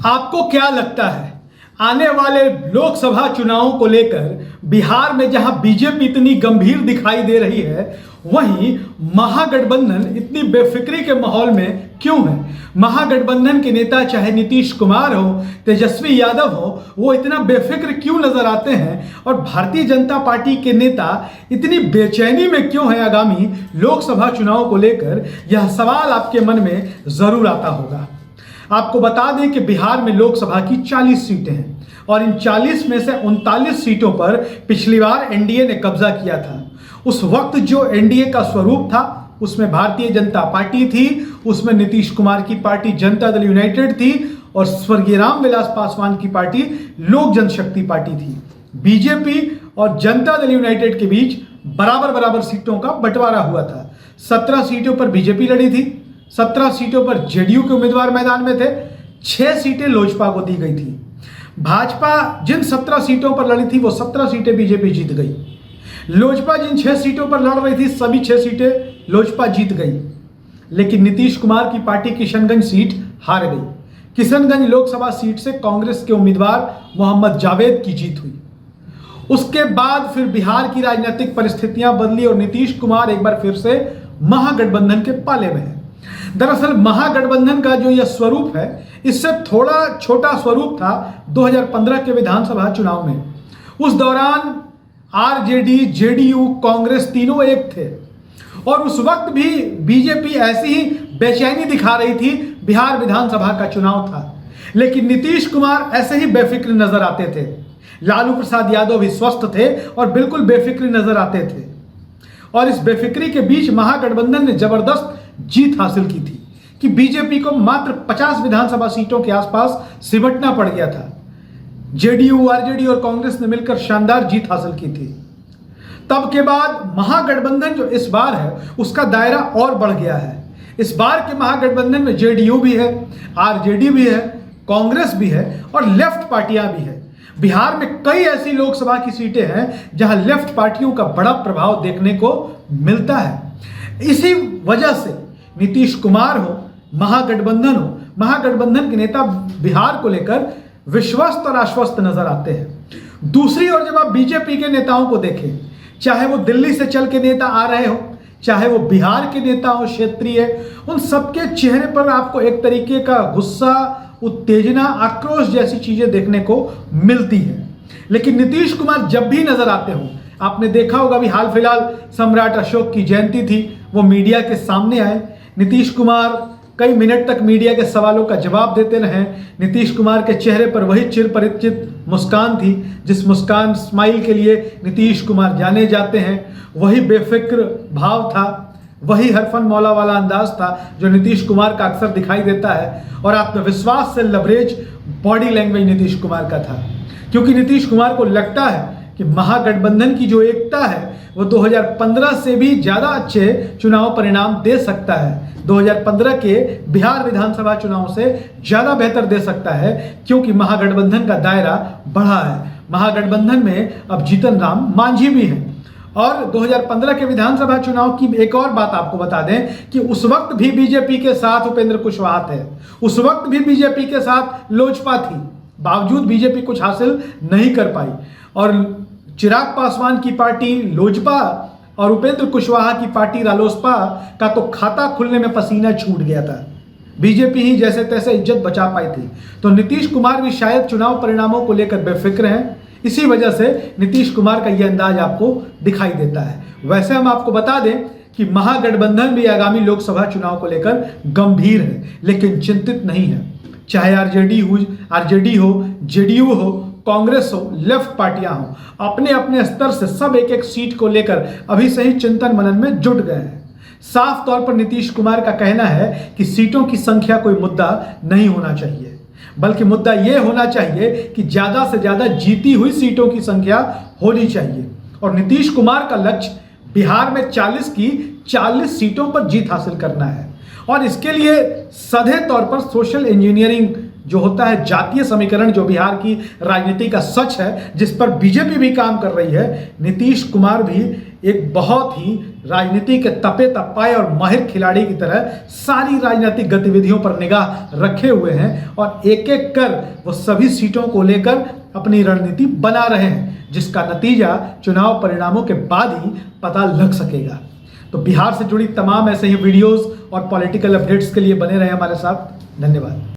आपको क्या लगता है आने वाले लोकसभा चुनावों को लेकर बिहार में जहां बीजेपी इतनी गंभीर दिखाई दे रही है, वहीं महागठबंधन इतनी बेफिक्री के माहौल में क्यों है? महागठबंधन के नेता चाहे नीतीश कुमार हो, तेजस्वी यादव हो, वो इतना बेफिक्र क्यों नजर आते हैं? और भारतीय जनता पार्टी के नेता इतनी बेचैनी में क्यों है आगामी लोकसभा चुनाव को लेकर? यह सवाल आपके मन में जरूर आता होगा। आपको बता दें कि बिहार में लोकसभा की 40 सीटें हैं और इन 40 में से 39 सीटों पर पिछली बार एनडीए ने कब्जा किया था। उस वक्त जो एनडीए का स्वरूप था उसमें भारतीय जनता पार्टी थी, उसमें नीतीश कुमार की पार्टी जनता दल यूनाइटेड थी और स्वर्गीय रामविलास पासवान की पार्टी लोक जनशक्ति पार्टी थी। बीजेपी और जनता दल यूनाइटेड के बीच बराबर बराबर सीटों का बंटवारा हुआ था। 17 सीटों पर बीजेपी लड़ी थी, 17 सीटों पर जेडीयू के उम्मीदवार मैदान में थे, 6 सीटें लोजपा को दी गई थी। भाजपा जिन 17 सीटों पर लड़ी थी वो 17 सीटें बीजेपी जीत गई। लोजपा जिन 6 सीटों पर लड़ रही थी सभी 6 सीटें लोजपा जीत गई। लेकिन नीतीश कुमार की पार्टी किशनगंज सीट हार गई। किशनगंज लोकसभा सीट से कांग्रेस के उम्मीदवार मोहम्मद जावेद की जीत हुई। उसके बाद फिर बिहार की राजनीतिक परिस्थितियां बदली और नीतीश कुमार एक बार फिर से महागठबंधन के पाले में है। दरअसल महागठबंधन का जो यह स्वरूप है इससे थोड़ा छोटा स्वरूप था 2015 के विधानसभा चुनाव में। उस दौरान आरजेडी, जेडीयू, कांग्रेस तीनों एक थे और उस वक्त भी बीजेपी ऐसी ही बेचैनी दिखा रही थी। बिहार विधानसभा का चुनाव था लेकिन नीतीश कुमार ऐसे ही बेफिक्र नजर आते थे। लालू प्रसाद यादव भी स्वस्थ थे और बिल्कुल बेफिक्र नजर आते थे और इस बेफिक्री के बीच महागठबंधन ने जबरदस्त जीत हासिल की थी कि बीजेपी को मात्र 50 विधानसभा सीटों के आसपास सिमटना पड़ गया था। जेडीयू, आरजेडी और कांग्रेस ने मिलकर शानदार जीत हासिल की थी। तब के बाद महागठबंधन जो इस बार है उसका दायरा और बढ़ गया है। इस बार के महागठबंधन में जेडीयू भी है, आरजेडी भी है, कांग्रेस भी है और लेफ्ट पार्टियां भी है। बिहार में कई ऐसी लोकसभा की सीटें हैं जहां लेफ्ट पार्टियों का बड़ा प्रभाव देखने को मिलता है। इसी वजह से नीतीश कुमार हो, महागठबंधन हो, महागठबंधन के नेता बिहार को लेकर विश्वस्त और आश्वस्त नजर आते हैं। दूसरी ओर जब आप बीजेपी के नेताओं को देखें, चाहे वो दिल्ली से चल के नेता आ रहे हो, चाहे वो बिहार के नेता हो क्षेत्रीय, उन सबके चेहरे पर आपको एक तरीके का गुस्सा, उत्तेजना, आक्रोश जैसी चीजें देखने को मिलती हैं। लेकिन नीतीश कुमार जब भी नजर आते हो, आपने देखा होगा अभी हाल फिलहाल सम्राट अशोक की जयंती थी, वो मीडिया के सामने आए। नीतीश कुमार कई मिनट तक मीडिया के सवालों का जवाब देते रहे। नीतीश कुमार के चेहरे पर वही चिरपरिचित मुस्कान थी, जिस मुस्कान स्माइल के लिए नीतीश कुमार जाने जाते हैं। वही बेफिक्र भाव था, वही हरफन मौला वाला अंदाज था जो नीतीश कुमार का अक्सर दिखाई देता है और आत्मविश्वास से लबरेज बॉडी लैंग्वेज नीतीश कुमार का था। क्योंकि नीतीश कुमार को लगता है कि महागठबंधन की जो एकता है वो 2015 से भी ज्यादा अच्छे चुनाव परिणाम दे सकता है। 2015 के बिहार विधानसभा चुनाव से ज्यादा बेहतर दे सकता है क्योंकि महागठबंधन का दायरा बढ़ा है। महागठबंधन में अब जीतन राम मांझी भी हैं। और 2015 के विधानसभा चुनाव की एक और बात आपको बता दें कि उस वक्त भी बीजेपी के साथ उपेंद्र कुशवाहा थे, उस वक्त भी बीजेपी के साथ लोजपा थी, बावजूद बीजेपी कुछ हासिल नहीं कर पाई। और चिराग पासवान की पार्टी लोजपा और उपेंद्र कुशवाहा की पार्टी रालोसपा का तो खाता खुलने में पसीना छूट गया था। बीजेपी ही जैसे तैसे इज्जत बचा पाई थी। तो नीतीश कुमार भी शायद चुनाव परिणामों को लेकर बेफिक्र हैं। इसी वजह से नीतीश कुमार का यह अंदाज आपको दिखाई देता है। वैसे हम आपको बता दें कि महागठबंधन भी आगामी लोकसभा चुनाव को लेकर गंभीर है लेकिन चिंतित नहीं है। चाहे आरजेडी हो, जेडीयू हो, कांग्रेस हो, लेफ्ट पार्टियां हो, अपने अपने स्तर से सब एक एक सीट को लेकर अभी से ही चिंतन मनन में जुट गए हैं। साफ तौर पर नीतीश कुमार का कहना है कि सीटों की संख्या कोई मुद्दा नहीं होना चाहिए, बल्कि मुद्दा यह होना चाहिए कि ज्यादा से ज्यादा जीती हुई सीटों की संख्या होनी चाहिए। और नीतीश कुमार का लक्ष्य बिहार में 40 की 40 सीटों पर जीत हासिल करना है और इसके लिए सधे तौर पर सोशल इंजीनियरिंग जो होता है जातीय समीकरण, जो बिहार की राजनीति का सच है, जिस पर बीजेपी भी काम कर रही है, नीतीश कुमार भी एक बहुत ही राजनीति के तपे तपाए और माहिर खिलाड़ी की तरह सारी राजनीतिक गतिविधियों पर निगाह रखे हुए हैं और एक एक कर वो सभी सीटों को लेकर अपनी रणनीति बना रहे हैं, जिसका नतीजा चुनाव परिणामों के बाद ही पता लग सकेगा। तो बिहार से जुड़ी तमाम ऐसे ही वीडियोस और पॉलिटिकल अपडेट्स के लिए बने रहे हमारे साथ। धन्यवाद।